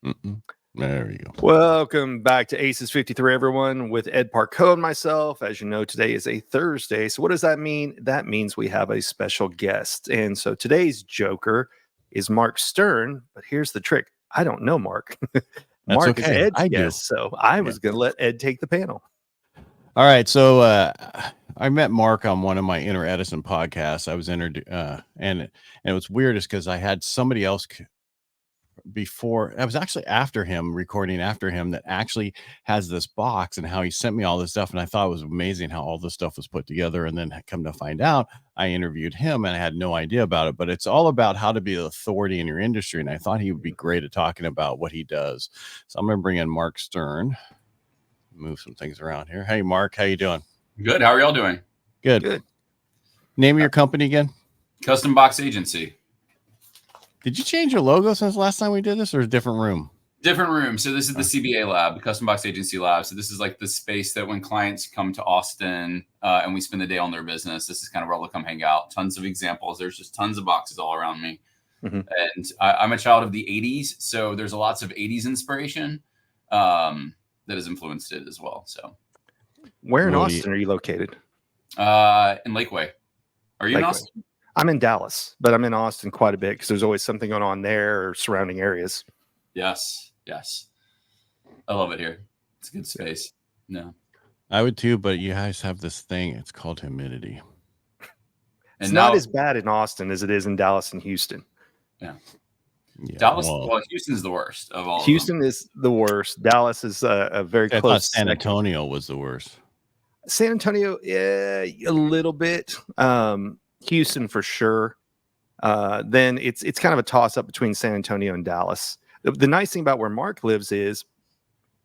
There you go. Welcome back to Aces 53, everyone, with Ed Parcaut and myself. As you know, today is a Thursday. So what does that mean? That means we have a special guest. And so today's joker is Mark Stern. But here's the trick. I don't know Mark. Mark okay. is Ed's I do. guest. So I was going to let Ed take the panel. All right. So I met Mark on one of my Inner Edison podcasts. I was and it was weird is because I had somebody else before. I was actually recording after him that actually has this box and how he sent me all this stuff. And I thought it was amazing how all this stuff was put together. And then come to find out, I interviewed him and I had no idea about it, but it's all about how to be the authority in your industry. And I thought he would be great at talking about what he does. So I'm going to bring in Mark Stern. Move some things around here. Hey, Mark, how you doing? Good. How are y'all doing? Good. Name of your company again? Custom Box Agency. Did you change your logo since last time we did this, or a different room? Different room. So this is the CBA lab, the Custom Box Agency lab. So this is like the space that when clients come to Austin and we spend the day on their business, this is kind of where they'll come hang out. Tons of examples. There's just tons of boxes all around me. Mm-hmm. And I'm a child of the 80s. So there's lots of 80s inspiration that has influenced it as well. So where in Austin are you located? In Lakeway. Are you in Austin? I'm in Dallas, but I'm in Austin quite a bit because there's always something going on there or surrounding areas. Yes. I love it here. It's a good space. No, I would too, but you guys have this thing. It's called humidity. It's not as bad in Austin as it is in Dallas and Houston. Yeah. Dallas, well, Houston's the worst of all. Houston is the worst. Dallas is a very close. I thought San Antonio was the worst. San Antonio, a little bit. Houston for sure. Then it's kind of a toss up between San Antonio and Dallas. The nice thing about where Mark lives is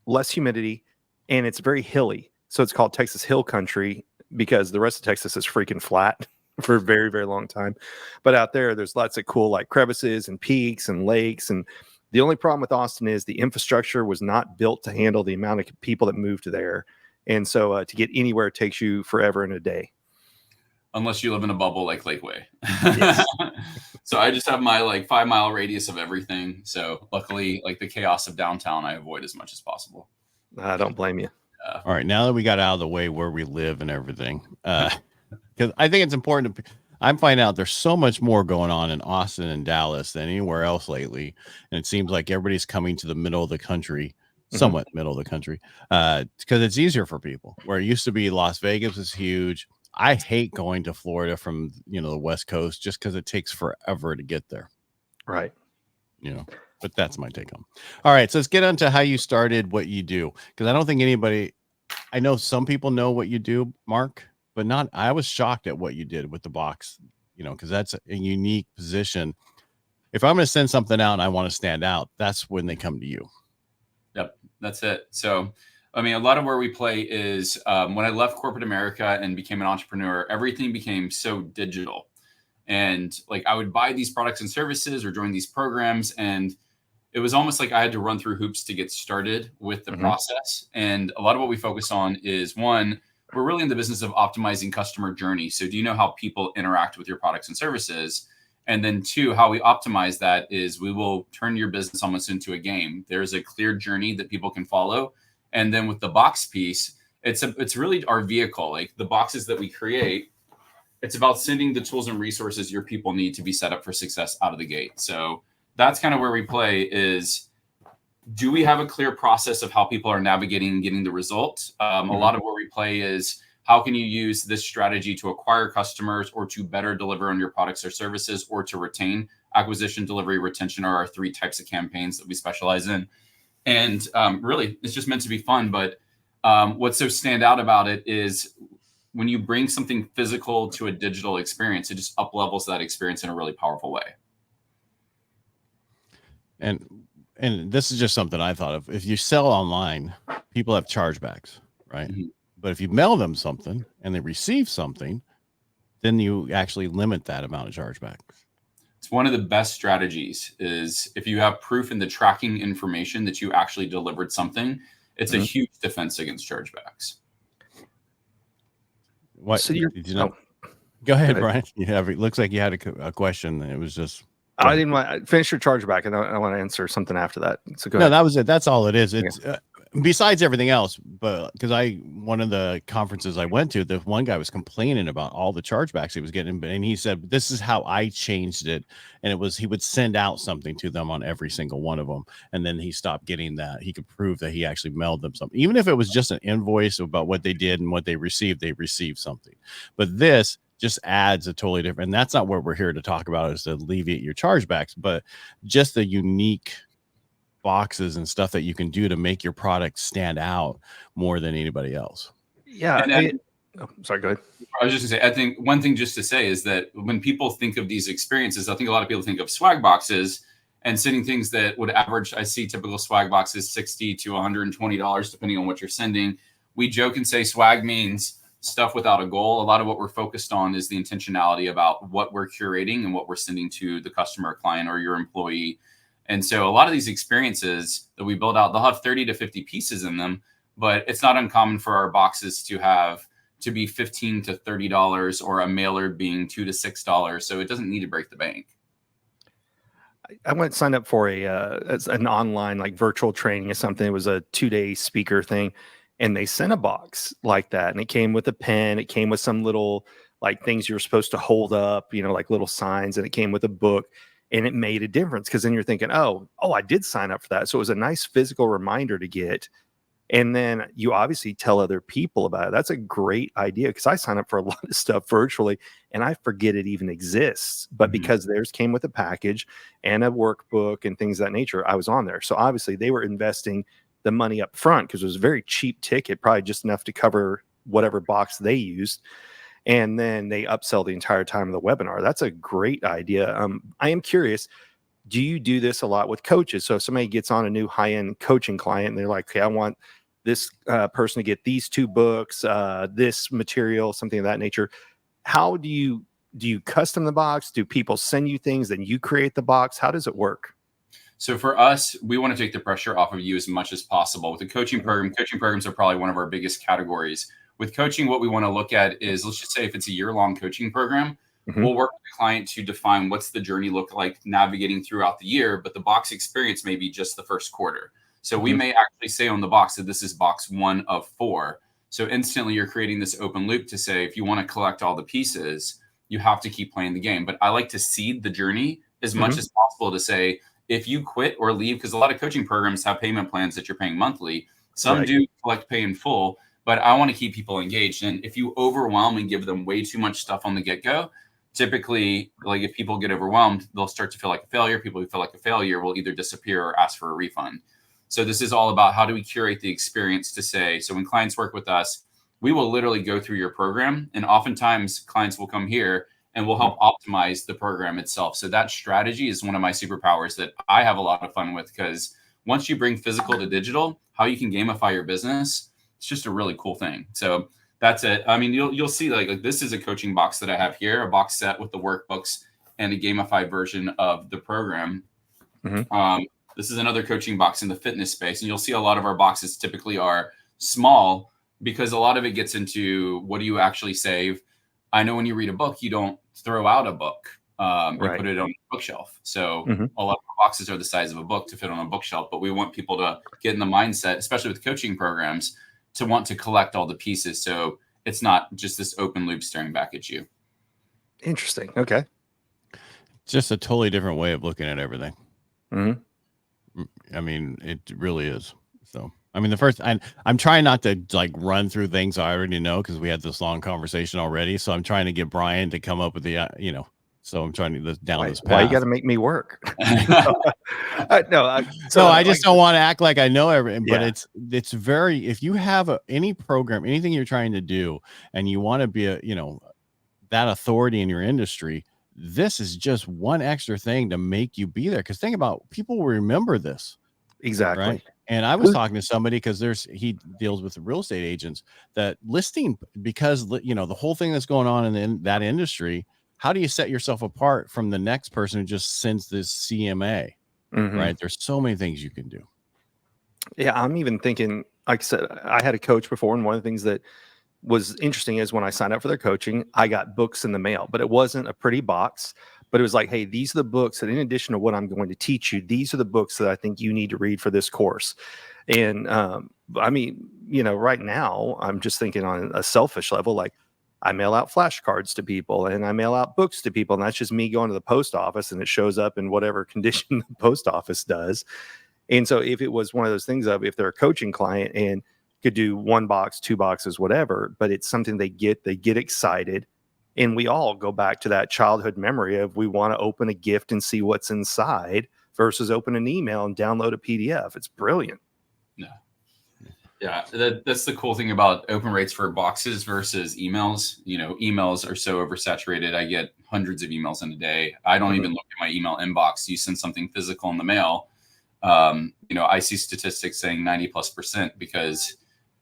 less humidity, and it's very hilly. So it's called Texas Hill Country because the rest of Texas is freaking flat for a very, very long time. But out there's lots of cool like crevices and peaks and lakes. And the only problem with Austin is the infrastructure was not built to handle the amount of people that moved there. And so to get anywhere takes you forever and a day. Unless you live in a bubble like Lakeway. Yes. So I just have my like 5 mile radius of everything. So luckily, like the chaos of downtown, I avoid as much as possible. I don't blame you. All right. Now that we got out of the way where we live and everything, because I think it's important I'm finding out there's so much more going on in Austin and Dallas than anywhere else lately. And it seems like everybody's coming to the middle of the country, somewhat middle of the country, because it's easier for people. Where it used to be Las Vegas is huge. I hate going to Florida from, the West Coast just because it takes forever to get there. Right. But that's my take on. All right. So let's get on to how you started what you do. Because I don't think I know some people know what you do, Mark, but I was shocked at what you did with the box, because that's a unique position. If I'm going to send something out and I want to stand out, that's when they come to you. Yep. That's it. So a lot of where we play is when I left corporate America and became an entrepreneur, everything became so digital. And like I would buy these products and services or join these programs. And it was almost like I had to run through hoops to get started with the process. And a lot of what we focus on is one, we're really in the business of optimizing customer journey. So do you know how people interact with your products and services? And then two, how we optimize that is we will turn your business almost into a game. There's a clear journey that people can follow. And then with the box piece, it's really our vehicle, like the boxes that we create. It's about sending the tools and resources your people need to be set up for success out of the gate. So that's kind of where we play is, do we have a clear process of how people are navigating and getting the result? A lot of where we play is, how can you use this strategy to acquire customers or to better deliver on your products or services or to retain? Acquisition, delivery, retention are our 3 types of campaigns that we specialize in. And really, it's just meant to be fun. But what's so stand out about it is when you bring something physical to a digital experience, it just up levels that experience in a really powerful way. And this is just something I thought of. If you sell online, people have chargebacks, right? But if you mail them something and they receive something, then you actually limit that amount of chargebacks. It's one of the best strategies is if you have proof in the tracking information that you actually delivered something, it's a huge defense against chargebacks. What? So did you know? Go ahead, Brian. It looks like you had a question. It was just I didn't want finish your chargeback, and I want to answer something after that. So go No, ahead. that was it. That's all it is. It's besides everything else, but because one of the conferences I went to, the one guy was complaining about all the chargebacks he was getting, and he said, "This is how I changed it." And it was he would send out something to them on every single one of them, and then he stopped getting that. He could prove that he actually mailed them something, even if it was just an invoice about what they did and what they received. They received something, but this just adds a totally different. And that's not what we're here to talk about, is to alleviate your chargebacks, but just the unique boxes and stuff that you can do to make your product stand out more than anybody else. Yeah. Sorry, go ahead. I was just gonna say, I think one thing just to say is that when people think of these experiences, I think a lot of people think of swag boxes and sending things that would average. I see typical swag boxes $60 to $120, depending on what you're sending. We joke and say swag means stuff without a goal. A lot of what we're focused on is the intentionality about what we're curating and what we're sending to the customer, client, or your employee. And so a lot of these experiences that we build out, they'll have 30 to 50 pieces in them, but it's not uncommon for our boxes to be $15 to $30, or a mailer being $2 to $6. So it doesn't need to break the bank. I went signed up for an online like virtual training or something. It was a 2-day speaker thing, and they sent a box like that, and it came with a pen. It came with some little like things you're supposed to hold up, like little signs, and it came with a book, and it made a difference because then you're thinking, oh, I did sign up for that. So it was a nice physical reminder to get. And then you obviously tell other people about it. That's a great idea, because I sign up for a lot of stuff virtually and I forget it even exists. But because theirs came with a package and a workbook and things of that nature, I was on there. So obviously they were investing the money up front because it was a very cheap ticket, probably just enough to cover whatever box they used. And then they upsell the entire time of the webinar. That's a great idea. I am curious, do you do this a lot with coaches? So if somebody gets on a new high-end coaching client and they're like, okay, I want this person to get these 2 books, this material, something of that nature. How do you custom the box? Do people send you things, then you create the box? How does it work? So for us, we want to take the pressure off of you as much as possible. With the coaching program, coaching programs are probably one of our biggest categories. With coaching, what we want to look at is, let's just say if it's a year-long coaching program, we'll work with the client to define what's the journey look like navigating throughout the year, but the box experience may be just the first quarter. So we may actually say on the box that this is box 1 of 4. So instantly you're creating this open loop to say, if you want to collect all the pieces, you have to keep playing the game. But I like to seed the journey as much as possible to say, if you quit or leave, because a lot of coaching programs have payment plans that you're paying monthly. Some do collect pay in full, but I want to keep people engaged. And if you overwhelm and give them way too much stuff on the get-go, typically, like if people get overwhelmed, they'll start to feel like a failure. People who feel like a failure will either disappear or ask for a refund. So this is all about how do we curate the experience to say, so when clients work with us, we will literally go through your program. And oftentimes clients will come here and we'll help optimize the program itself. So that strategy is one of my superpowers that I have a lot of fun with, because once you bring physical to digital, how you can gamify your business, it's just a really cool thing. So that's it. I mean, you'll see like this is a coaching box that I have here, a box set with the workbooks and a gamified version of the program. This is another coaching box in the fitness space. And you'll see a lot of our boxes typically are small because a lot of it gets into what do you actually save? I know when you read a book, you don't throw out a book. You put it on a bookshelf. So a lot of boxes are the size of a book to fit on a bookshelf, but we want people to get in the mindset, especially with coaching programs, to want to collect all the pieces. So it's not just this open loop staring back at you. Interesting. Okay. Just a totally different way of looking at everything. I mean, it really is. So, I mean, I'm trying not to like run through things I already know, because we had this long conversation already. So I'm trying to get Brian to come up with the, so I'm trying to this path. Why you got to make me work? No, I just don't want to act like I know everything, but it's very, if you have any program, anything you're trying to do, and you want to be that authority in your industry, this is just one extra thing to make you be there. Because think about, people will remember this. Exactly. Right. And I was talking to somebody, because he deals with the real estate agents, that listing, because the whole thing that's going on in that industry, how do you set yourself apart from the next person who just sends this CMA? Right. There's so many things you can do. Yeah. I'm even thinking, like I said, I had a coach before, and one of the things that was interesting is when I signed up for their coaching, I got books in the mail, but it wasn't a pretty box, but it was like, hey, these are the books that in addition to what I'm going to teach you, these are the books that I think you need to read for this course. And I mean, right now I'm just thinking on a selfish level, like I mail out flashcards to people and I mail out books to people. And that's just me going to the post office, and it shows up in whatever condition the post office does. And so if it was one of those things of, if they're a coaching client and could do 1 box, 2 boxes, whatever, but it's something they get excited. And we all go back to that childhood memory of, we want to open a gift and see what's inside versus open an email and download a PDF. It's brilliant. Yeah, that's the cool thing about open rates for boxes versus emails. Emails are so oversaturated. I get hundreds of emails in a day. I don't even look at my email inbox. You send something physical in the mail. I see statistics saying 90+% because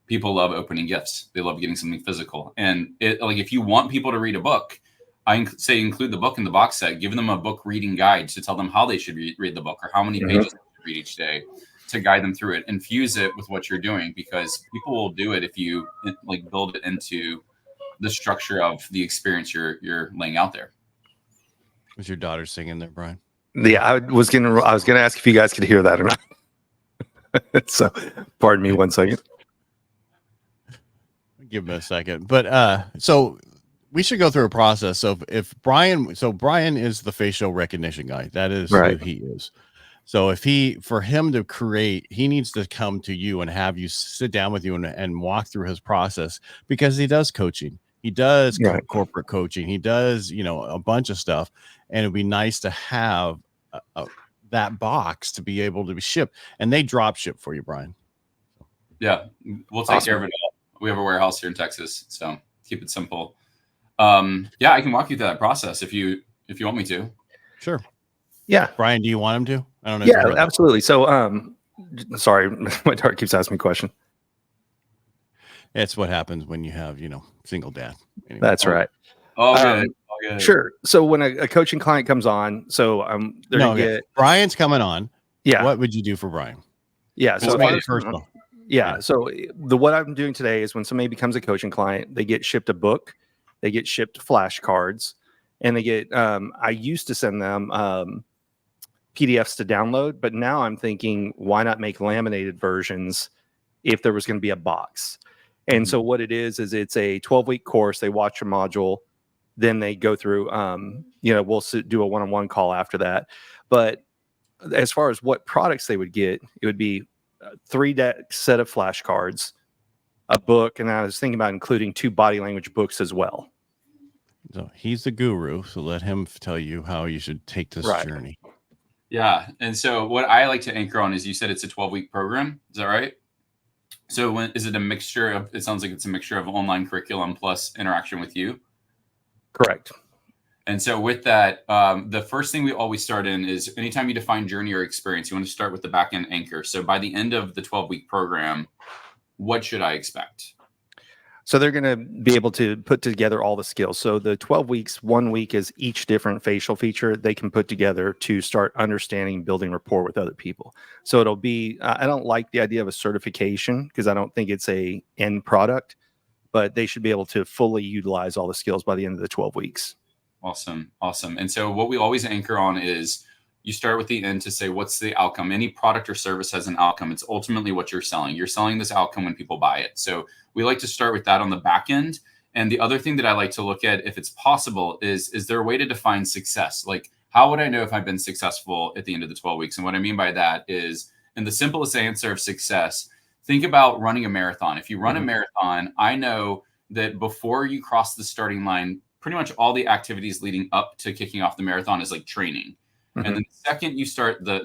people love opening gifts. They love getting something physical. And if you want people to read a book, I say include the book in the box set. Give them a book reading guide to tell them how they should read the book or how many pages they should read each day, to guide them through it. Infuse it with what you're doing, because people will do it if you build it into the structure of the experience you're laying out there. Was your daughter singing there, Brian? Yeah, I was gonna ask if you guys could hear that or not. So, pardon me 1 second. Give him a second. But so we should go through a process. So Brian is the facial recognition guy. That is right. who he is. So for him to create, he needs to come to you and have you sit down with you and walk through his process, because he does coaching. He does corporate coaching. He does, a bunch of stuff. And it'd be nice to have that box to be able to be shipped, and they drop ship for you, Brian. Yeah, we'll take care of it all. We have a warehouse here in Texas, so keep it simple. Yeah, I can walk you through that process if you want me to. Sure. Yeah. Brian, do you want him to? I don't know. Yeah, absolutely. So, sorry, my daughter keeps asking me a question. It's what happens when you have, single dad. Anyway. That's right. Oh, good. Sure. So when a coaching client comes on, so they're gonna get Brian's coming on. Yeah. What would you do for Brian? Yeah. So make it personal. Yeah. So what I'm doing today is, when somebody becomes a coaching client, they get shipped a book, they get shipped flashcards, and they get. I used to send them PDFs to download, but now I'm thinking, why not make laminated versions if there was going to be a box? And so what it is it's a 12-week course. They watch a module, then they go through. We'll do a one-on-one call after that. But as far as what products they would get, it would be 3-deck set of flashcards, a book, and I was thinking about including 2 body language books as well. So he's the guru, so let him tell you how you should take this journey. Yeah, and so what I like to anchor on is, you said it's a 12-week program. Is that right? So is it a mixture of? It sounds like it's a mixture of online curriculum plus interaction with you. Correct. And so with that, the first thing we always start in is, anytime you define journey or experience, you want to start with the back end anchor. So by the end of the 12-week program, what should I expect? So they're going to be able to put together all the skills. So the 12 weeks, 1 week is each different facial feature they can put together to start understanding, building rapport with other people. So it'll be, I don't like the idea of a certification, because I don't think it's a end product, but they should be able to fully utilize all the skills by the end of the 12 weeks. Awesome. And so what we always anchor on is, you start with the end to say, what's the outcome? Any product or service has an outcome. It's ultimately what you're selling. You're selling this outcome when people buy it. So we like to start with that on the back end. And the other thing that I like to look at, if it's possible, is there a way to define success? Like, how would I know if I've been successful at the end of the 12 weeks? And what I mean by that is, in the simplest answer of success, think about running a marathon. If you run a marathon, I know that before you cross the starting line, pretty much all the activities leading up to kicking off the marathon is like training. And then the second you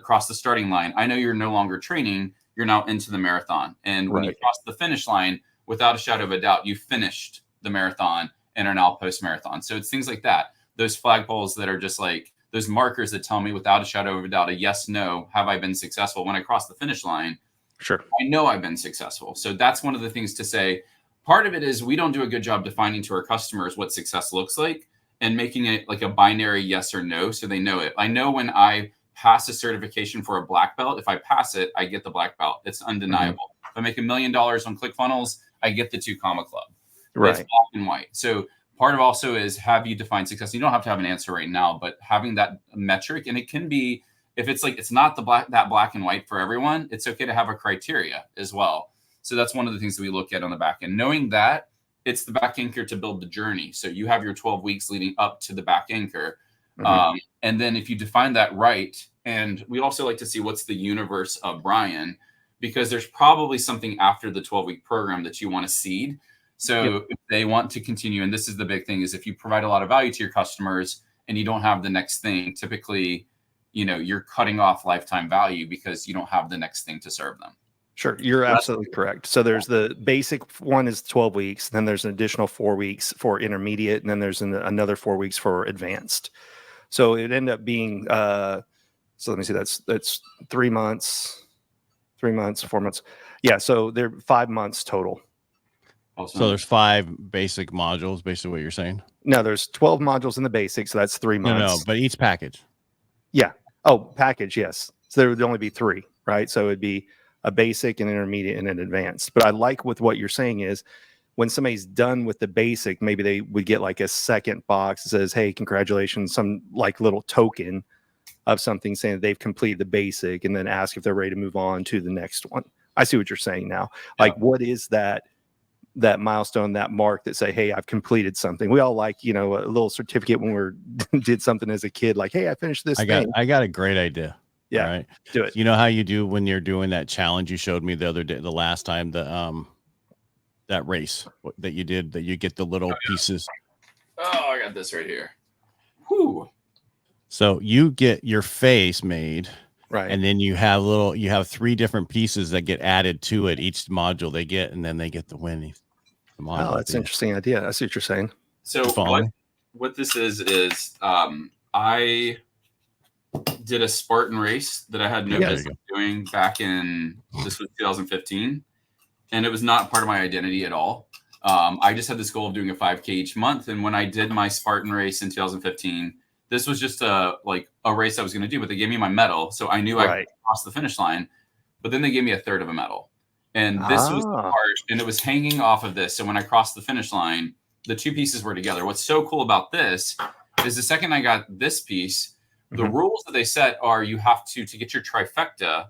cross the starting line, I know you're no longer training, you're now into the marathon. And when you cross the finish line, without a shadow of a doubt, you finished the marathon and are now post-marathon. So it's things like that. Those flagpoles that are just like those markers that tell me without a shadow of a doubt, a yes, no, have I been successful? When I cross the finish line, sure, I know I've been successful. So that's one of the things to say. Part of it is, we don't do a good job defining to our customers what success looks like, and making it like a binary yes or no, so they know it. I know when I pass a certification for a black belt, if I pass it, I get the black belt. It's undeniable. If I make $1 million on ClickFunnels, I get the 2 Comma Club. Right. It's black and white. So part of also is, have you defined success? You don't have to have an answer right now, but having that metric, and it can be, if it's like, it's not that black and white for everyone, it's okay to have a criteria as well. So that's one of the things that we look at on the back end. Knowing that it's the back anchor to build the journey. So you have your 12 weeks leading up to the back anchor. And then if you define that right, and we also like to see what's the universe of Brian, because there's probably something after the 12-week program that you want to seed. So if they want to continue, and this is the big thing, is if you provide a lot of value to your customers and you don't have the next thing, typically, you're cutting off lifetime value because you don't have the next thing to serve them. Sure, you're absolutely correct. So there's the basic one is 12 weeks, then there's an additional 4 weeks for intermediate, and then there's another 4 weeks for advanced. So it ended up being so let me see, that's 3 months, 4 months. Yeah, so they're 5 months total. So there's 5 basic modules, basically what you're saying? No, there's 12 modules in the basic, so that's 3 months. No, but each package. Yeah. Oh, package, yes. So there would only be 3, right? So it'd be a basic, an intermediate, and an advanced. But I like with what you're saying is when somebody's done with the basic, maybe they would get like a second box that says, hey, congratulations, some like little token of something saying that they've completed the basic, and then ask if they're ready to move on to the next one. I see what you're saying now. Like, what is that milestone, that mark that say, hey, I've completed something? We all like, a little certificate when we did something as a kid, like, hey, I finished this thing. I got a great idea. Yeah. All right. Do it. You know how you do when you're doing that challenge you showed me the other day, the last time, that race that you did, that you get the little pieces. Oh, I got this right here. Whew. So you get your face made. Right. And then you have 3 different pieces that get added to it, each module they get, and then they get the winning. Oh, that's an interesting idea. I see what you're saying. So what this is I did a Spartan race that I had no business doing back in, this was 2015, and it was not part of my identity at all. I just had this goal of doing a 5K each month. And when I did my Spartan race in 2015, this was just a race I was going to do, but they gave me my medal. So I knew I crossed the finish line, but then they gave me a third of a medal. And this was the part, and it was hanging off of this. So when I crossed the finish line, the 2 pieces were together. What's so cool about this is the second I got this piece, the rules that they set are you have to get your trifecta,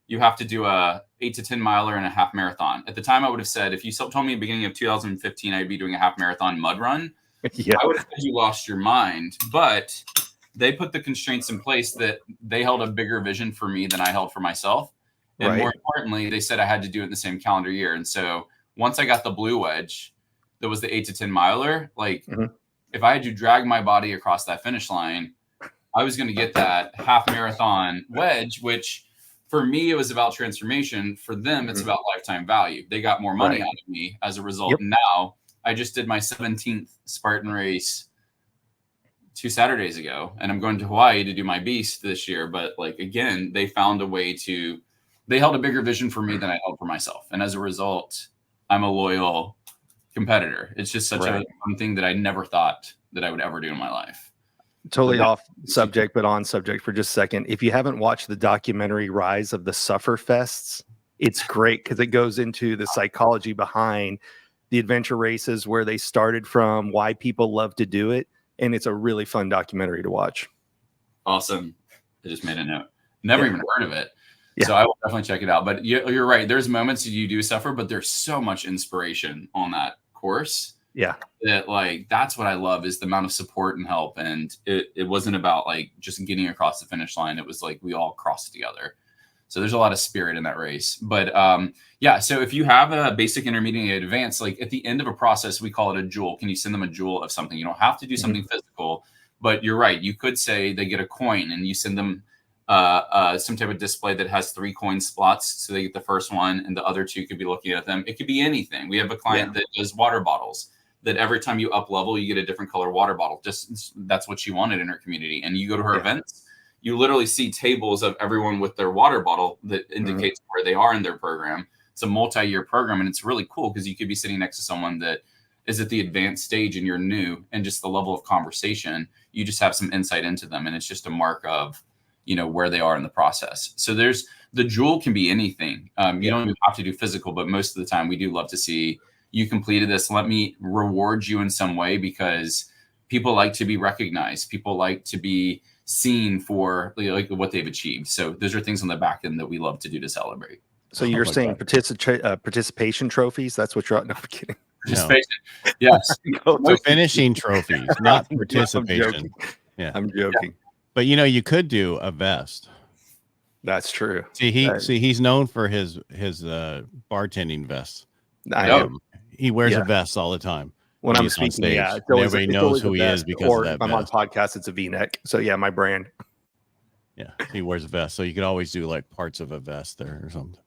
you have to do a 8 to 10 miler and a half marathon. At the time, I would have said, if you told me in the beginning of 2015, I'd be doing a half marathon mud run, I would have said you lost your mind. But they put the constraints in place that they held a bigger vision for me than I held for myself. And more importantly, they said I had to do it in the same calendar year. And so once I got the blue wedge, that was the 8 to 10 miler, if I had to drag my body across that finish line, I was going to get that half marathon wedge, which for me, it was about transformation. For them, it's about lifetime value. They got more money out of me as a result. Now I just did my 17th Spartan race 2 Saturdays ago, and I'm going to Hawaii to do my beast this year. But again, they found a way they held a bigger vision for me than I held for myself. And as a result, I'm a loyal competitor. It's just such a fun thing that I never thought that I would ever do in my life. Totally off subject, but on subject for just a second. If you haven't watched the documentary Rise of the Sufferfests, it's great because it goes into the psychology behind the adventure races, where they started from, why people love to do it. And it's a really fun documentary to watch. Awesome. I just made a note. Never even heard of it. So I will definitely check it out. But you're right. There's moments that you do suffer, but there's so much inspiration on that course. Yeah. That that's what I love, is the amount of support and help. And it wasn't about just getting across the finish line. It was we all crossed together. So there's a lot of spirit in that race. But so if you have a basic, intermediate, and advanced, at the end of a process, we call it a jewel. Can you send them a jewel of something? You don't have to do something physical, but you're right. You could say they get a coin and you send them some type of display that has 3 coin slots. So they get the first one and the other 2 could be looking at them. It could be anything. We have a client that does water bottles, that every time you up level, you get a different color water bottle. Just that's what she wanted in her community. And you go to her events, you literally see tables of everyone with their water bottle that indicates where they are in their program. It's a multi-year program, and it's really cool because you could be sitting next to someone that is at the advanced stage and you're new, and just the level of conversation, you just have some insight into them. And it's just a mark of, where they are in the process. So the jewel can be anything. You don't even have to do physical, but most of the time we do love to see, you completed this. Let me reward you in some way, because people like to be recognized. People like to be seen for like what they've achieved. So those are things on the back end that we love to do to celebrate. So you're saying participation trophies? That's what you're. No, I'm kidding. Participation. Yes. So finishing trophies, not participation. I'm joking. Yeah, I'm joking. But you could do a vest. That's true. See, he's known for his bartending vests. He wears a vest all the time when I'm he's on speaking. stage. Everybody knows who he is because of that I'm vest. on podcast. It's a V-neck. So yeah, my brand. Yeah, he wears a vest, so you could always do like parts of a vest there or something.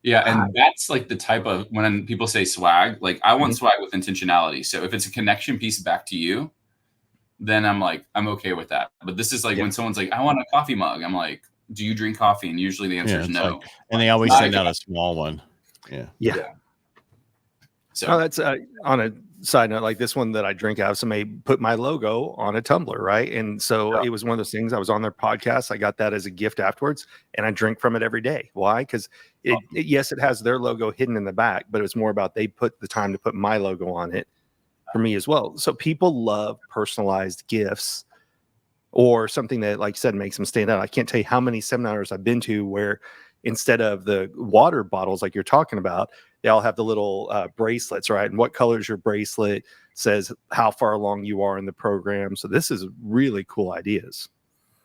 Yeah, and that's like the type of, when people say swag, like I want swag with intentionality. So if it's a connection piece back to you, then I'm okay with that. But this is like when someone's like, I want a coffee mug. I'm like, do you drink coffee? And usually the answer is no. And they always send out a small one. Yeah. So that's on a side note, like this one that I drink out of, somebody put my logo on a tumbler, right? And so it was one of those things. I was on their podcast. I got that as a gift afterwards, and I drink from it every day. Why? Because yes, it has their logo hidden in the back, but it was more about they put the time to put my logo on it for me as well. So people love personalized gifts or something that, like you said, makes them stand out. I can't tell you how many seminars I've been to where instead of the water bottles like you're talking about, they all have the little bracelets, right? And what color is your bracelet? Says how far along you are in the program. So this is really cool ideas.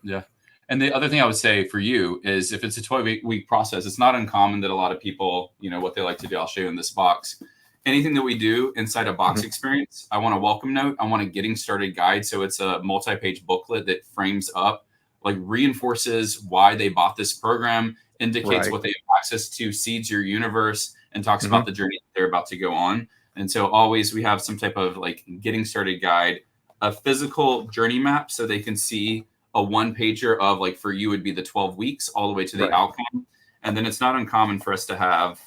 Yeah. And the other thing I would say for you is if it's a 12-week process, it's not uncommon that a lot of people, what they like to do, I'll show you in this box. Anything that we do inside a box experience, I want a welcome note. I want a getting started guide. So it's a multi-page booklet that frames up, like reinforces why they bought this program, indicates what they have access to, seeds your universe, and talks about the journey they're about to go on. And so always we have some type of like getting started guide, a physical journey map so they can see a one pager of, like, for you would be the 12 weeks all the way to the outcome. And then it's not uncommon for us to have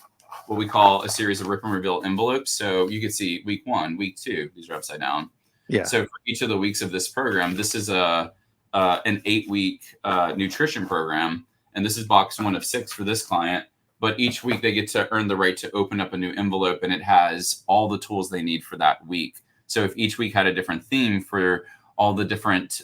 what we call a series of rip and reveal envelopes. So you can see week 1, week 2, these are upside down. Yeah. So for each of the weeks of this program, this is an 8-week nutrition program. And this is box 1 of 6 for this client. But each week they get to earn the right to open up a new envelope, and it has all the tools they need for that week. So if each week had a different theme for all the different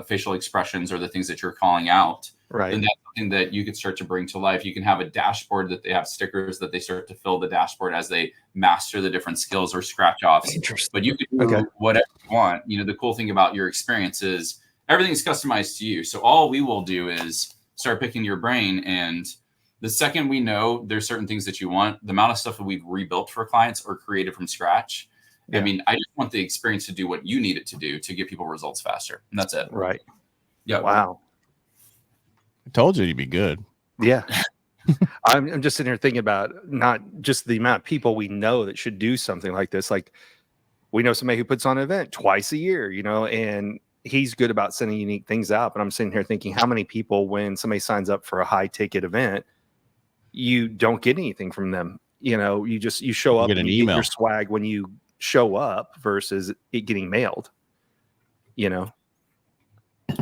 facial expressions or the things that you're calling out, then that's something that you could start to bring to life. You can have a dashboard that they have stickers that they start to fill the dashboard as they master the different skills or scratch offs. But you can do whatever you want. The cool thing about your experience is everything's customized to you. So all we will do is start picking your brain, and the second we know there's certain things that you want, the amount of stuff that we've rebuilt for clients or created from scratch. I mean, I just want the experience to do what you need it to do to get people results faster. And that's it. Right. Yeah. Wow. I told you you'd be good. Yeah. I'm just sitting here thinking about not just the amount of people we know that should do something like this. Like, we know somebody who puts on an event twice a year, and he's good about sending unique things out. But I'm sitting here thinking, how many people, when somebody signs up for a high ticket event, you don't get anything from them? You show up and you email. Get your swag when you show up versus it getting mailed.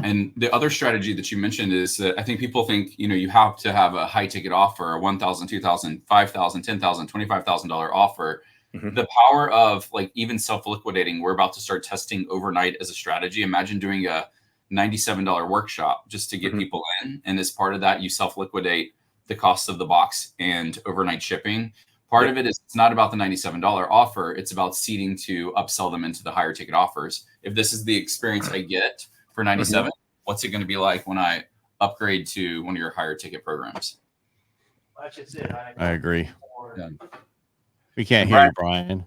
And the other strategy that you mentioned is that I think people think, you have to have a high ticket offer, a $1,000, $2,000, $5,000, $10,000, $25,000 offer. The power of, like, even self-liquidating, we're about to start testing overnight as a strategy. Imagine doing a $97 workshop just to get people in. And as part of that, you self-liquidate the cost of the box and overnight shipping. Part of it is, it's not about the $97 offer. It's about seeding to upsell them into the higher ticket offers. If this is the experience I get for 97, what's it going to be like when I upgrade to one of your higher ticket programs? That's just it. I agree. Yeah. We can't hear you, Brian.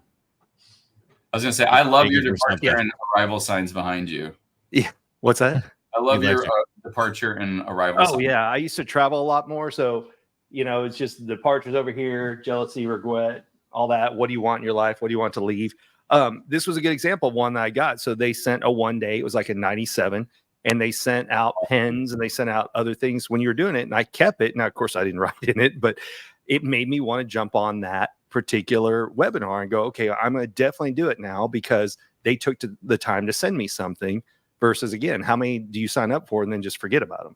I was going to say, I love your departure and arrival signs behind you. Yeah. What's that? I love your departure and arrival. Oh, yeah. I used to travel a lot more. So, it's just departures over here, jealousy, regret, all that. What do you want in your life? What do you want to leave? This was a good example of one that I got. So they sent a 1 day. It was like a 97. And they sent out pens and they sent out other things when you were doing it. And I kept it. Now, of course, I didn't write in it, but it made me want to jump on that particular webinar and go, okay, I'm going to definitely do it now because they took the time to send me something versus, again, how many do you sign up for and then just forget about them?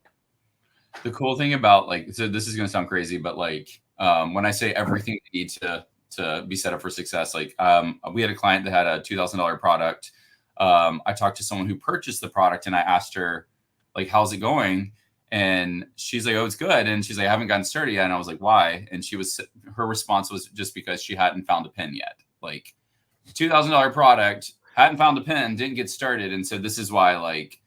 The cool thing about, like, so this is going to sound crazy, but like when I say everything they need to to be set up for success. Like we had a client that had a $2,000 product. I talked to someone who purchased the product and I asked her, like, how's it going? And she's like, oh, it's good. And she's like, I haven't gotten started yet. And I was like, why? And her response was just because she hadn't found a pin yet. Like, $2,000 product, hadn't found a pin, didn't get started. And so this is why, like,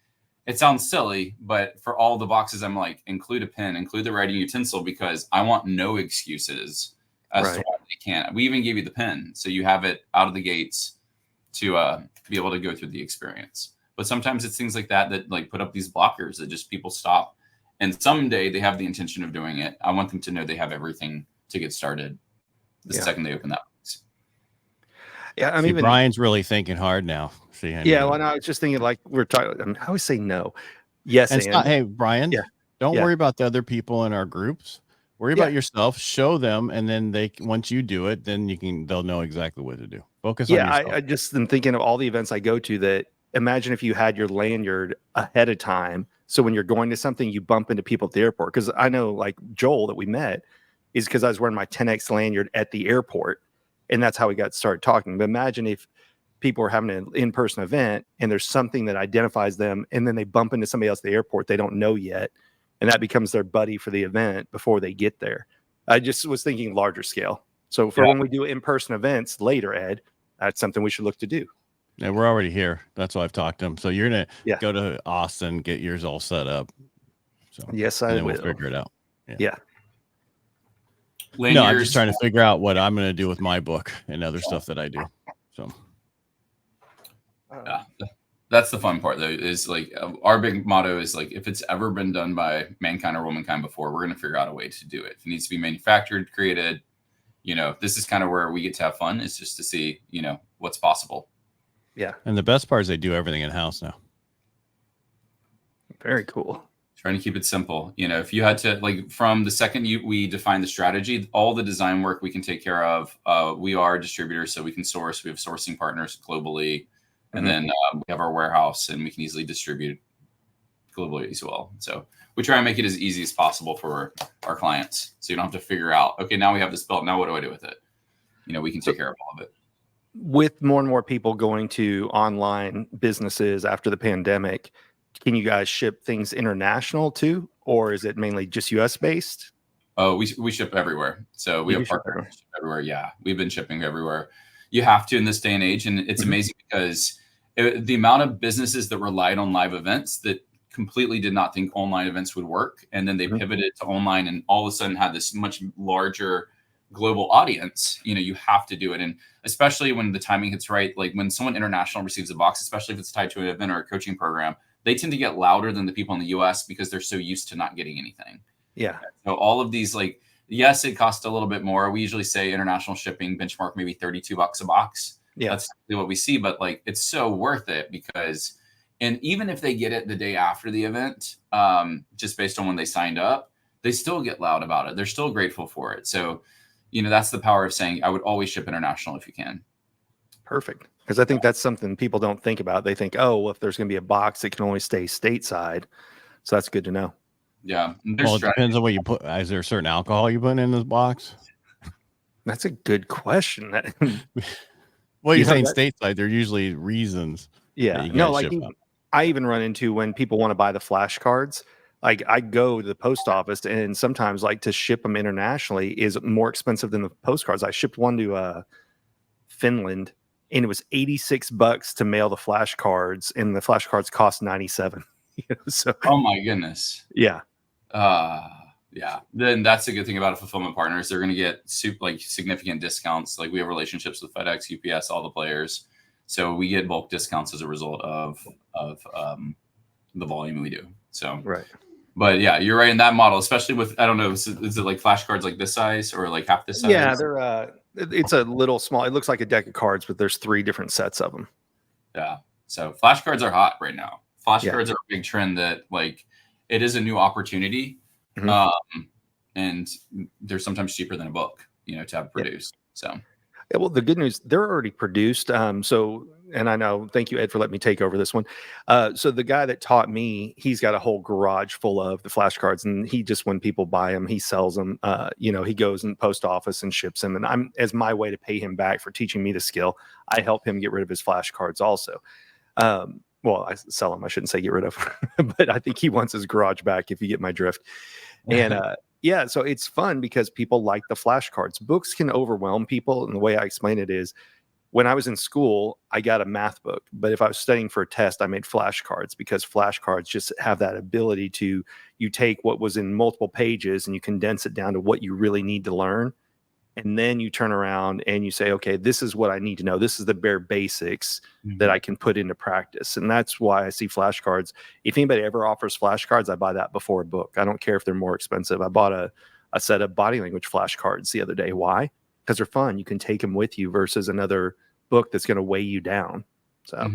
it sounds silly, but for all the boxes, I'm like, include a pin, include the writing utensil, because I want no excuses as to why they can't. We even gave you the pin, so you have it out of the gates to be able to go through the experience. But sometimes it's things like that like put up these blockers that just people stop. And someday they have the intention of doing it. I want them to know they have everything to get started the second they open that box. Yeah, I mean, Brian's really thinking hard now. See, well, I was just thinking, like, we're talking. I always say no. Yes, and hey, Brian. Yeah. Don't worry about the other people in our groups. Worry about yourself. Show them, and then once you do it, then they'll know exactly what to do. Focus on yourself. I just am thinking of all the events I go to. That imagine if you had your lanyard ahead of time, so when you're going to something, you bump into people at the airport. Because I know, like Joel that we met, is because I was wearing my 10X lanyard at the airport. And that's how we got started talking. But imagine if people are having an in-person event and there's something that identifies them, and then they bump into somebody else at the airport they don't know yet, and that becomes their buddy for the event before they get there. I just was thinking larger scale. So for when we do in-person events later, Ed, that's something we should look to do. Yeah, we're already here. That's why I've talked to them. So you're gonna go to Austin, get yours all set up. So yes, I will. We'll figure it out. Yeah. No, I'm just trying to figure out what I'm going to do with my book and other stuff that I do. So, yeah, that's the fun part, though. Is like our big motto is like, if it's ever been done by mankind or womankind before, we're going to figure out a way to do it. If it needs to be manufactured, created, this is kind of where we get to have fun. Is just to see, what's possible. Yeah, and the best part is they do everything in house now. Very cool. Trying to keep it simple. If you had to, like, from the second we define the strategy, all the design work we can take care of. We are distributors, so we can source. We have sourcing partners globally, and then we have our warehouse, and we can easily distribute globally as well. So we try and make it as easy as possible for our clients, so you don't have to figure out, okay, now we have this belt. Now what do I do with it? We can take care of all of it. With more and more people going to online businesses after the pandemic, can you guys ship things international too, or is it mainly just US based? Oh, we ship everywhere. So we have partners everywhere. Yeah, we've been shipping everywhere. You have to in this day and age, and it's amazing because the amount of businesses that relied on live events that completely did not think online events would work, and then they pivoted to online, and all of a sudden had this much larger global audience. You have to do it, and especially when the timing hits right. Like when someone international receives a box, especially if it's tied to an event or a coaching program, they tend to get louder than the people in the US because they're so used to not getting anything. Yeah. So all of these, like, yes, it costs a little bit more. We usually say international shipping benchmark maybe $32 a box. Yeah. That's what we see, but like, it's so worth it because, and even if they get it the day after the event, just based on when they signed up, they still get loud about it. They're still grateful for it. So, that's the power of saying I would always ship international if you can. Perfect. Because I think that's something people don't think about. They think, oh, well, if there's going to be a box, it can only stay stateside. So that's good to know. Yeah. Well, it depends on what you put. Is there a certain alcohol you put in this box? That's a good question. Well, you're saying stateside. There are usually reasons. Yeah. No, like I even run into when people want to buy the flashcards. Like I go to the post office, and sometimes like to ship them internationally is more expensive than the postcards. I shipped one to Finland, and it was $86 to mail the flashcards, and the flashcards cost $97. So, oh my goodness. Yeah. Yeah. Then that's the good thing about a fulfillment partner is they're going to get significant discounts. Like we have relationships with FedEx, UPS, all the players. So we get bulk discounts as a result of the volume we do. So, right. But yeah, you're right in that model, especially with, I don't know, is it like flashcards like this size or like half this size? Yeah, they're it's a little small. It looks like a deck of cards, but there's 3 different sets of them. Yeah. So flashcards are hot right now. Flashcards are a big trend that like it is a new opportunity. And they're sometimes cheaper than a book, to have produced. So yeah, well, the good news, they're already produced. So and I know, thank you, Ed, for letting me take over this one. So the guy that taught me, he's got a whole garage full of the flashcards, and he just, when people buy them, he sells them. He goes in the post office and ships them, and I'm, as my way to pay him back for teaching me the skill, I help him get rid of his flashcards also. Well, I sell them. I shouldn't say get rid of, but I think he wants his garage back, if you get my drift. And yeah, so it's fun because people like the flashcards. Books can overwhelm people, and the way I explain it is, when I was in school, I got a math book, but if I was studying for a test, I made flashcards, because flashcards just have that ability to, you take what was in multiple pages and you condense it down to what you really need to learn. And then you turn around and you say, okay, this is what I need to know. This is the bare basics that I can put into practice. And that's why I see flashcards. If anybody ever offers flashcards, I buy that before a book. I don't care if they're more expensive. I bought a set of body language flashcards the other day. Why? Because they're fun. You can take them with you versus another book that's going to weigh you down. So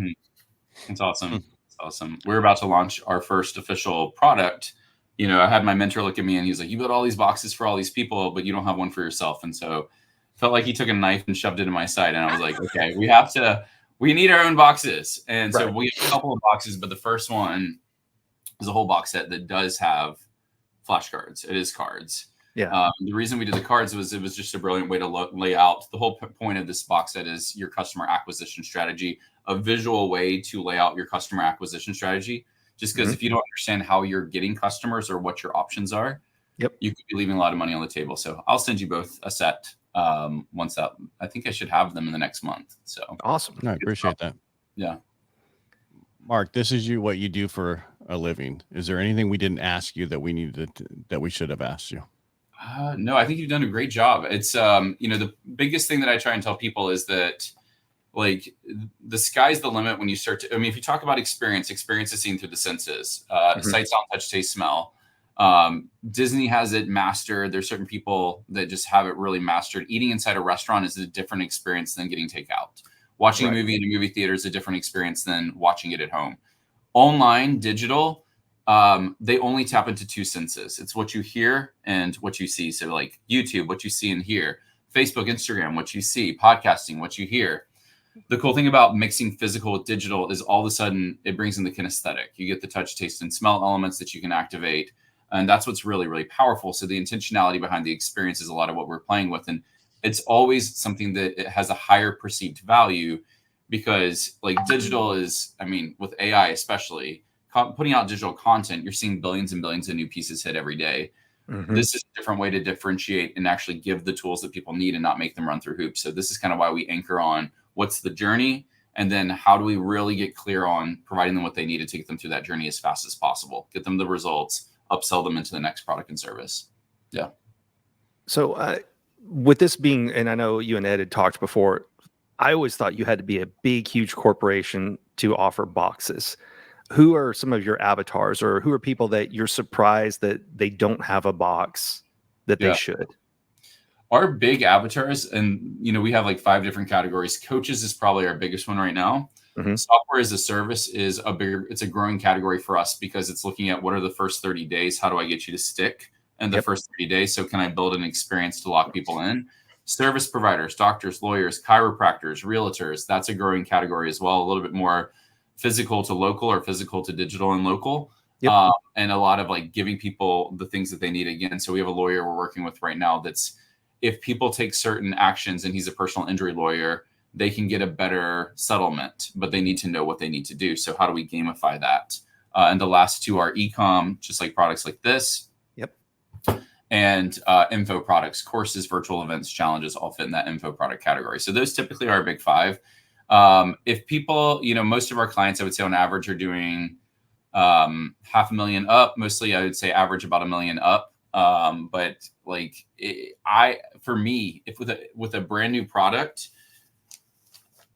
It's awesome. It's awesome. We're about to launch our first official product. I had my mentor look at me and he's like, you built all these boxes for all these people, but you don't have one for yourself. And so felt like he took a knife and shoved it in my side. And I was like, okay, we need our own boxes. And so we have a couple of boxes, but the first one is a whole box set that does have flashcards. It is cards. Yeah. The reason we did the cards was it was just a brilliant way to lay out. The whole point of this box set is your customer acquisition strategy, a visual way to lay out your customer acquisition strategy. Just because if you don't understand how you're getting customers or what your options are, you could be leaving a lot of money on the table. So I'll send you both a set once that, I think I should have them in the next month. So awesome. No, I appreciate that. Yeah. Mark, this is what you do for a living. Is there anything we didn't ask you that we needed that we should have asked you? No, I think you've done a great job. It's, the biggest thing that I try and tell people is that, like, the sky's the limit when you start to, if you talk about experience is seen through the senses, sight, sound, touch, taste, smell. Disney has it mastered. There's certain people that just have it really mastered. Eating inside a restaurant is a different experience than getting takeout. Watching a movie in a movie theater is a different experience than watching it at home. Online, digital, they only tap into two senses. It's what you hear and what you see. So like YouTube, what you see and hear. Facebook, Instagram, what you see. Podcasting, what you hear. The cool thing about mixing physical with digital is all of a sudden it brings in the kinesthetic. You get the touch, taste, and smell elements that you can activate. And that's what's really, really powerful. So the intentionality behind the experience is a lot of what we're playing with. And it's always something that it has a higher perceived value, because like digital is, with AI especially, putting out digital content, you're seeing billions and billions of new pieces hit every day. This is a different way to differentiate and actually give the tools that people need and not make them run through hoops. So this is kind of why we anchor on what's the journey, and then how do we really get clear on providing them what they need to take them through that journey as fast as possible, get them the results, upsell them into the next product and service. Yeah. So with this being, and I know you and Ed had talked before, I always thought you had to be a big, huge corporation to offer boxes. Who are some of your avatars, or who are people that you're surprised that they don't have a box that they should? Our big avatars, and we have like 5 different categories. Coaches is probably our biggest one right now. Software as a service is it's a growing category for us, because it's looking at what are the first 30 days? How do I get you to stick in the first 30 days? So can I build an experience to lock people in? Service providers, doctors, lawyers, chiropractors, realtors, that's a growing category as well. A little bit more physical to local, or physical to digital and local. And a lot of like giving people the things that they need again. So we have a lawyer we're working with right now that's, if people take certain actions, and he's a personal injury lawyer, they can get a better settlement, but they need to know what they need to do. So how do we gamify that? And the last 2 are e-com, just like products like this. And info products, courses, virtual events, challenges, all fit in that info product category. So those typically are our big 5. If people, most of our clients, I would say on average are doing $500,000 up. Mostly I would say average about $1 million up. But like for me, if with a brand new product,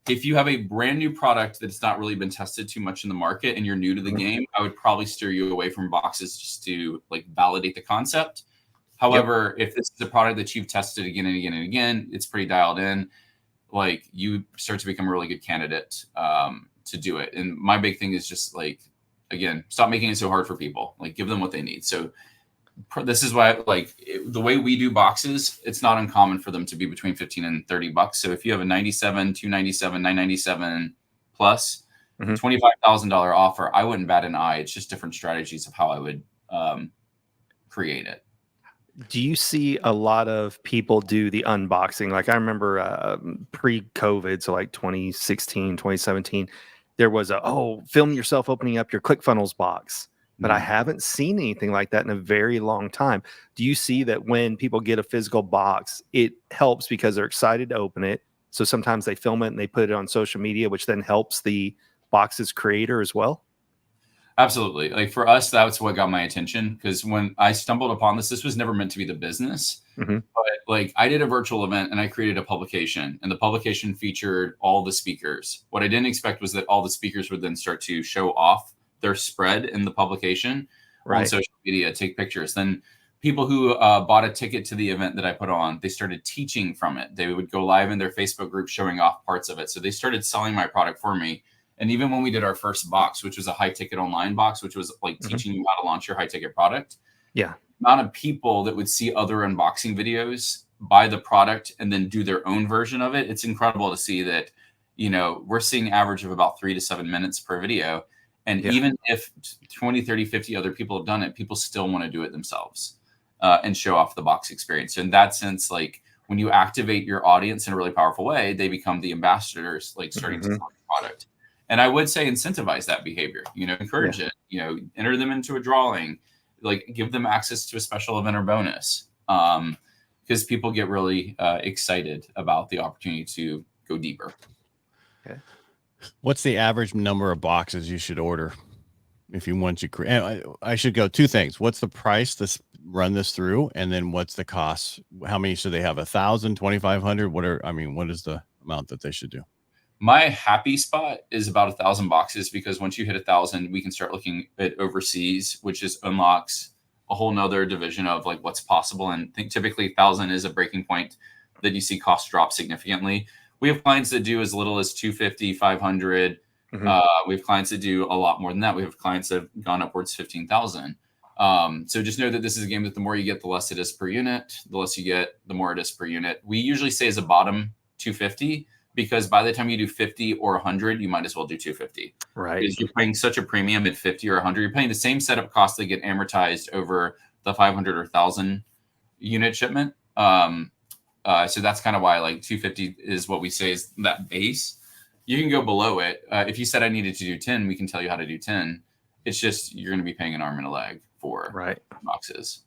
if you have a brand new product that's not really been tested too much in the market and you're new to the game, I would probably steer you away from boxes just to like validate the concept. However, if this is a product that you've tested again and again and again, it's pretty dialed in, like you start to become a really good candidate to do it. And my big thing is just like, again, stop making it so hard for people. Like give them what they need. So this is why, like the way we do boxes, it's not uncommon for them to be between $15 and $30. So if you have a 97, 297, 997 plus, Mhm. $25,000 offer, I wouldn't bat an eye. It's just different strategies of how I would create it. Do you see a lot of people do the unboxing? Like I remember pre-COVID, so like 2016, 2017, there was film yourself opening up your ClickFunnels box. But I haven't seen anything like that in a very long time. Do you see that when people get a physical box, it helps because they're excited to open it? So sometimes they film it and they put it on social media, which then helps the box's creator as well? Absolutely. Like for us, that's what got my attention, because when I stumbled upon this was never meant to be the business. Mhm. But like I did a virtual event and I created a publication, and the publication featured all the speakers. What I didn't expect was that all the speakers would then start to show off their spread in the publication on Right. social media, take pictures. Then people who bought a ticket to the event that I put on, they started teaching from it. They would go live in their Facebook group showing off parts of it. So they started selling my product for me. And even when we did our first box, which was a high ticket online box, which was like teaching you how to launch your high ticket product, Yeah. the amount of people that would see other unboxing videos, buy the product, and then do their own version of it, it's incredible to see that, we're seeing average of about 3 to 7 minutes per video. And Yeah. even if 20, 30, 50 other people have done it, people still want to do it themselves and show off the box experience. So in that sense, like when you activate your audience in a really powerful way, they become the ambassadors, like starting to sell the product. And I would say incentivize that behavior, encourage it, enter them into a drawing, like give them access to a special event or bonus. Because people get really excited about the opportunity to go deeper. Okay. What's the average number of boxes you should order if you want to create? I should go 2 things. What's the price to run this through? And then what's the cost? How many should they have? 1,000, 2,500? What is the amount that they should do? My happy spot is about 1,000 boxes, because once you hit 1,000, we can start looking at overseas, which just unlocks a whole nother division of like what's possible. And I think typically 1,000 is a breaking point that you see costs drop significantly. We have clients that do as little as 250, 500. We have clients that do a lot more than that. We have clients that have gone upwards 15,000. So just know that this is a game that the more you get, the less it is per unit. The less you get, the more it is per unit. We usually say as a bottom 250, because by the time you do 50 or 100, you might as well do 250. Right. Because you're paying such a premium at 50 or 100. You're paying the same setup costs that get amortized over the 500 or 1,000 unit shipment. So that's kind of why like 250 is what we say is that base. You can go below it. If you said I needed to do 10, we can tell you how to do 10. It's just you're going to be paying an arm and a leg for boxes.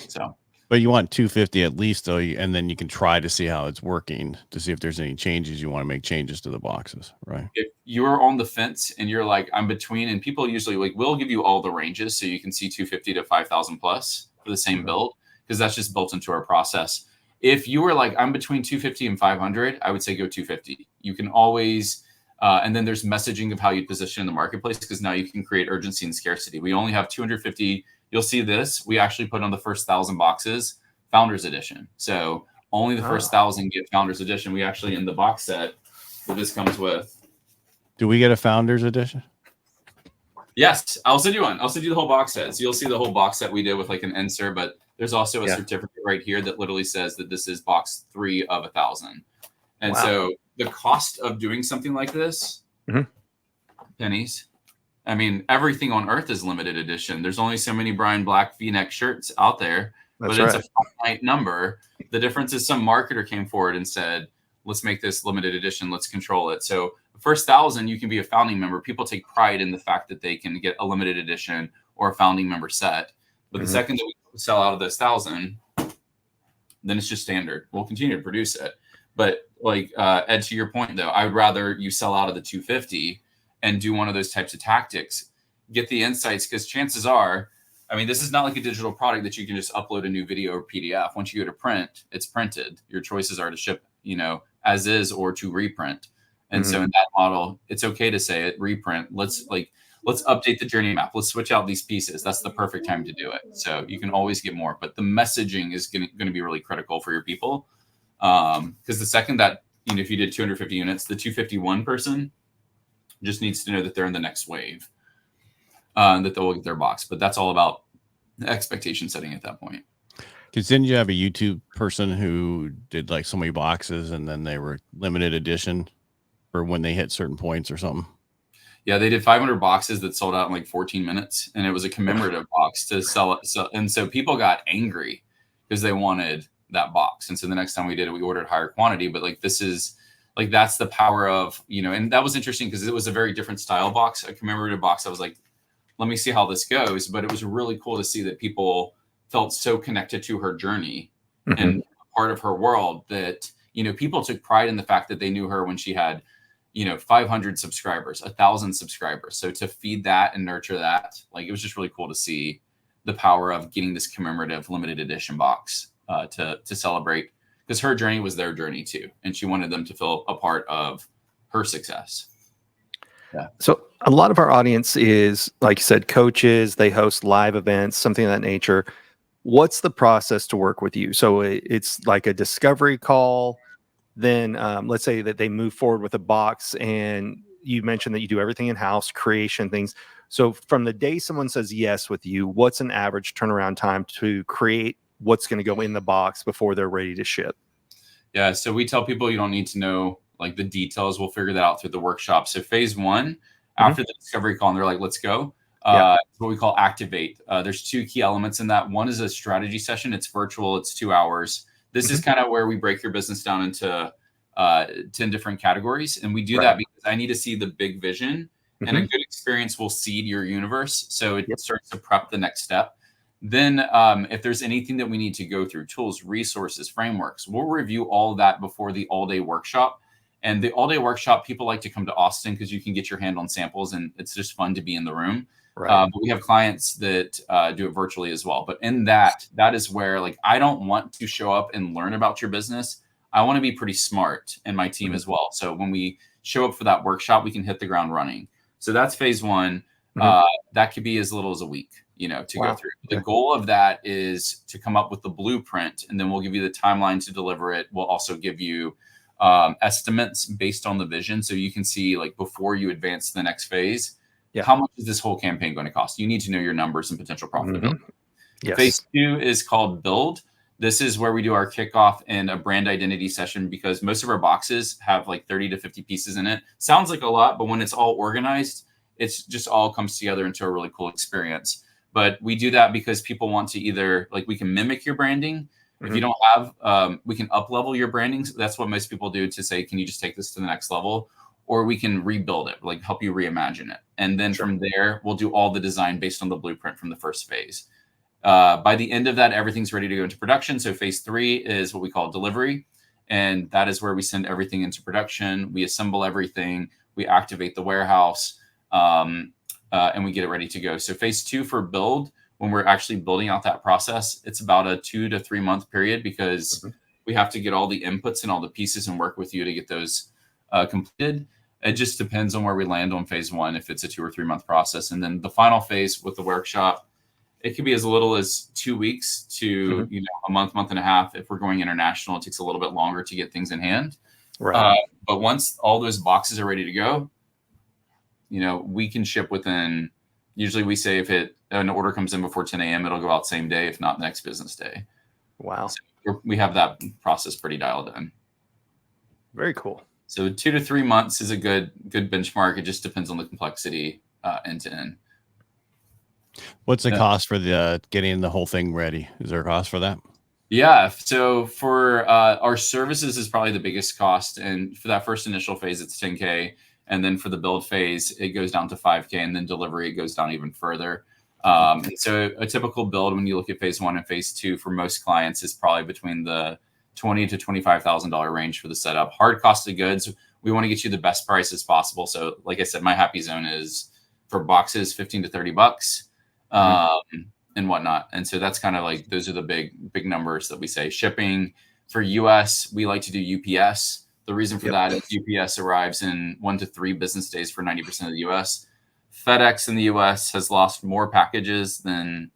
So. But you want 250 at least, though, and then you can try to see how it's working, to see if there's any changes you want to make changes to the boxes, right? If you're on the fence and you're like, I'm between, and people usually like will give you all the ranges so you can see 250 to 5,000 plus for the same build, because that's just built into our process. If you were like, I'm between 250 and 500, I would say go 250. You can always, and then there's messaging of how you position in the marketplace, because now you can create urgency and scarcity. We only have 250. You'll see this. We actually put on the first 1,000 boxes, Founders Edition. So only the first 1,000 get Founders Edition. We actually, in the box set that this comes with. Do we get a Founders Edition? Yes, I'll send you one. I'll send you the whole box set. So you'll see the whole box set we did with like an insert, but there's also a certificate right here that literally says that this is box 3 of 1,000. And so the cost of doing something like this, pennies. I mean, everything on earth is limited edition. There's only so many Brian Black V-neck shirts out there, but it's a finite number. The difference is some marketer came forward and said, let's make this limited edition. Let's control it. So the first 1,000, you can be a founding member. People take pride in the fact that they can get a limited edition or a founding member set. But the second that we sell out of this 1,000, then it's just standard. We'll continue to produce it. But like Ed, to your point, though, I would rather you sell out of the 250 and do one of those types of tactics, get the insights, because chances are, I mean, this is not like a digital product that you can just upload a new video or PDF. Once you go to print, it's printed. Your choices are to ship, as is or to reprint. And so in that model, it's okay to say it, reprint. Let's update the journey map. Let's switch out these pieces. That's the perfect time to do it. So you can always get more, but the messaging is going to be really critical for your people. Because the second that, if you did 250 units, the 251 person just needs to know that they're in the next wave, that they'll get their box. But that's all about expectation setting at that point. Because didn't you have a YouTube person who did like so many boxes and then they were limited edition for when they hit certain points or something? Yeah, they did 500 boxes that sold out in like 14 minutes, and it was a commemorative box to sell it. And so people got angry because they wanted that box. And so the next time we did it, we ordered higher quantity. But like this is like that's the power of, and that was interesting because it was a very different style box, a commemorative box. I was like, let me see how this goes. But it was really cool to see that people felt so connected to her journey and part of her world that, people took pride in the fact that they knew her when she had 500 subscribers, 1,000 subscribers. So to feed that and nurture that, like, it was just really cool to see the power of getting this commemorative limited edition box to celebrate, because her journey was their journey too. And she wanted them to feel a part of her success. Yeah. So a lot of our audience is, like you said, coaches, they host live events, something of that nature. What's the process to work with you? So it's like a discovery call. Then let's say that they move forward with a box, and you mentioned that you do everything in-house, creation things. So from the day someone says yes with you, what's an average turnaround time to create what's going to go in the box before they're ready to ship? Yeah, so we tell people you don't need to know like the details. We'll figure that out through the workshop. So phase one, after the discovery call, and they're like, let's go. It's what we call activate. There's two key elements in that. One is a strategy session. It's virtual. It's 2 hours. This is kind of where we break your business down into 10 different categories. And we do that because I need to see the big vision, and a good experience will seed your universe. So it starts to prep the next step. Then if there's anything that we need to go through, tools, resources, frameworks, we'll review all of that before the all-day workshop. And the all-day workshop, people like to come to Austin because you can get your hand on samples, and it's just fun to be in the room. But we have clients that do it virtually as well. But in that is where, like, I don't want to show up and learn about your business. I want to be pretty smart, and my team as well. So when we show up for that workshop, we can hit the ground running. So that's phase one. That could be as little as a week, to go through. The goal of that is to come up with the blueprint, and then we'll give you the timeline to deliver it. We'll also give you estimates based on the vision. So you can see, like, before you advance to the next phase, how much is this whole campaign going to cost? You need to know your numbers and potential profitability. Phase two is called build. This is where we do our kickoff and a brand identity session, because most of our boxes have like 30 to 50 pieces in it. Sounds like a lot, but when it's all organized, it's just all comes together into a really cool experience. But we do that because people want to either, like, we can mimic your branding. If you don't have, we can up level your branding. That's what most people do, to say, can you just take this to the next level? Or we can rebuild it, like help you reimagine it. And then from there, we'll do all the design based on the blueprint from the first phase. By the end of that, everything's ready to go into production. So phase three is what we call delivery. And that is where we send everything into production. We assemble everything. We activate the warehouse, and we get it ready to go. So phase two for build, when we're actually building out that process, it's about a 2 to 3 month period, because we have to get all the inputs and all the pieces and work with you to get those completed. It just depends on where we land on phase one, if it's a 2 or 3 month process. And then the final phase with the workshop, it could be as little as 2 weeks to a month and a half. If we're going international, it takes a little bit longer to get things in hand. But once all those boxes are ready to go, we can ship within, usually we say if an order comes in before 10 a.m., it'll go out same day, if not next business day. Wow. So we have that process pretty dialed in. Very cool. So 2 to 3 months is a good benchmark. It just depends on the complexity end to end. What's the cost for the getting the whole thing ready? Is there a cost for that? Yeah. So for our services is probably the biggest cost. And for that first initial phase, it's $10K. And then for the build phase, it goes down to $5K. And then delivery, it goes down even further. And so a typical build, when you look at phase one and phase two, for most clients, is probably between the $20,000 to $25,000 range for the setup. Hard cost of goods, we want to get you the best prices possible. So like I said, my happy zone is for boxes, 15 to 30 bucks. And whatnot. And so that's kind of like, those are the big numbers that we say. Shipping for US, we like to do UPS. The reason for that is UPS arrives in 1 to 3 business days for 90% of the US. FedEx in the US has lost more packages than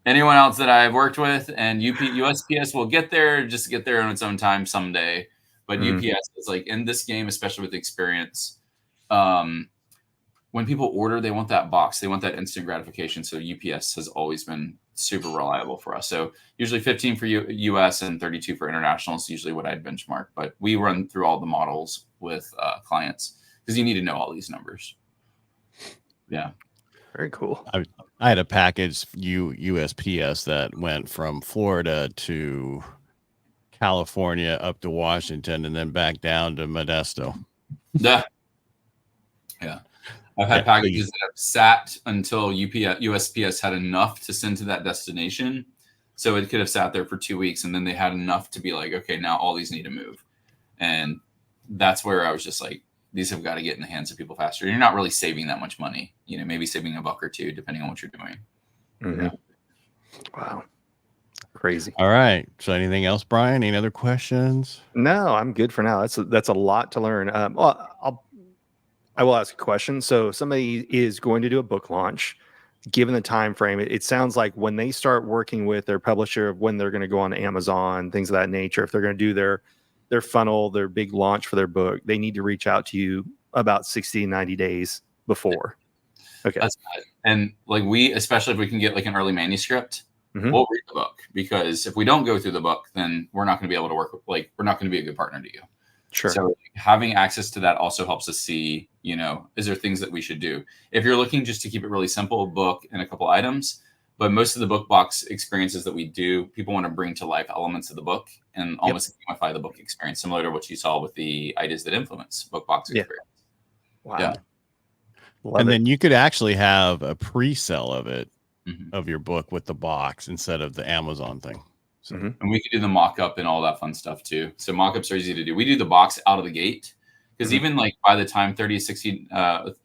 anyone else that I've worked with. And USPS will get there on its own time someday. But UPS is like, in this game, especially with experience, when people order, they want that box. They want that instant gratification. So UPS has always been super reliable for us. So usually 15 for US and 32 for international is usually what I'd benchmark. But we run through all the models with clients, because you need to know all these numbers. Yeah. Very cool. I had a package USPS that went from Florida to California up to Washington and then back down to Modesto. Yeah. Yeah. I've had packages that have sat until USPS had enough to send to that destination. So it could have sat there for 2 weeks, and then they had enough to be like, okay, now all these need to move. And that's where I was just like, these have got to get in the hands of people faster. You're not really saving that much money, maybe saving $1 or $2, depending on what you're doing. Mm-hmm. Yeah. Wow. Crazy. All right. So anything else, Brian? Any other questions? No, I'm good for now. That's a lot to learn. Well, I will ask a question. So somebody is going to do a book launch. Given the time frame, it sounds like when they start working with their publisher, when they're going to go on Amazon, things of that nature, if they're going to do their funnel, their big launch for their book, they need to reach out to you about 60 to 90 days before. Okay. That's good. And like especially if we can get like an early manuscript, we'll read the book, because if we don't go through the book, then we're not going to be able to work with, we're not going to be a good partner to you. Sure. So having access to that also helps us see, is there things that we should do? If you're looking just to keep it really simple, book and a couple items, but most of the book box experiences that we do, people want to bring to life elements of the book and almost gamify the book experience, similar to what you saw with the Ideas That Influence book box experience. Wow. Yeah. And then you could actually have a pre-sale of it, of your book with the box instead of the Amazon thing. So. And we could do the mock-up and all that fun stuff too. So mock-ups are easy to do. We do the box out of the gate, because even like by the time 30 to 60 to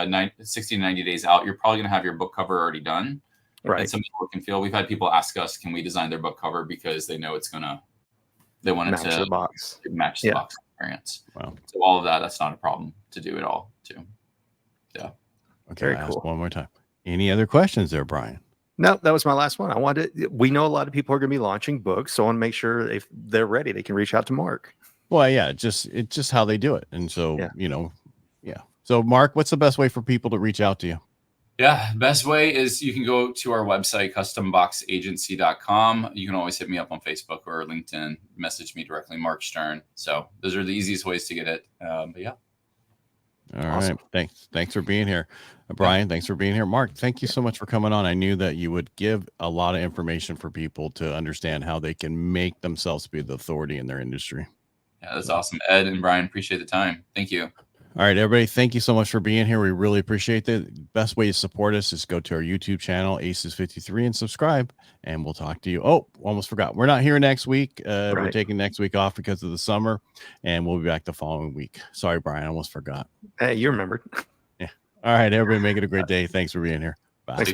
90 days out, you're probably going to have your book cover already done. Right. And some people can feel. We've had people ask us, can we design their book cover, because they know they want it match to the box. Match the box experience. Wow. So all of that's not a problem to do at all too. Yeah. Okay. Very cool. One more time. Any other questions there, Brian? No, that was my last one. We know a lot of people are going to be launching books, so I want to make sure if they're ready, they can reach out to Mark. Well, yeah, it's just how they do it. And so, So Mark, what's the best way for people to reach out to you? Yeah, best way is you can go to our website, customboxagency.com. You can always hit me up on Facebook or LinkedIn, message me directly, Mark Stern. So those are the easiest ways to get it. But yeah. All right. Thanks for being here. Brian, thanks for being here. Mark, thank you so much for coming on. I knew that you would give a lot of information for people to understand how they can make themselves be the authority in their industry. Yeah, that's awesome. Ed and Brian, appreciate the time. Thank you. All right, everybody. Thank you so much for being here. We really appreciate it. The best way to support us is go to our YouTube channel, Aces53, and subscribe, and we'll talk to you. Oh, almost forgot. We're not here next week. We're taking next week off because of the summer, and we'll be back the following week. Sorry, Brian. I almost forgot. Hey, you remembered. Yeah. All right, everybody. Make it a great day. Thanks for being here. Bye. Thanks,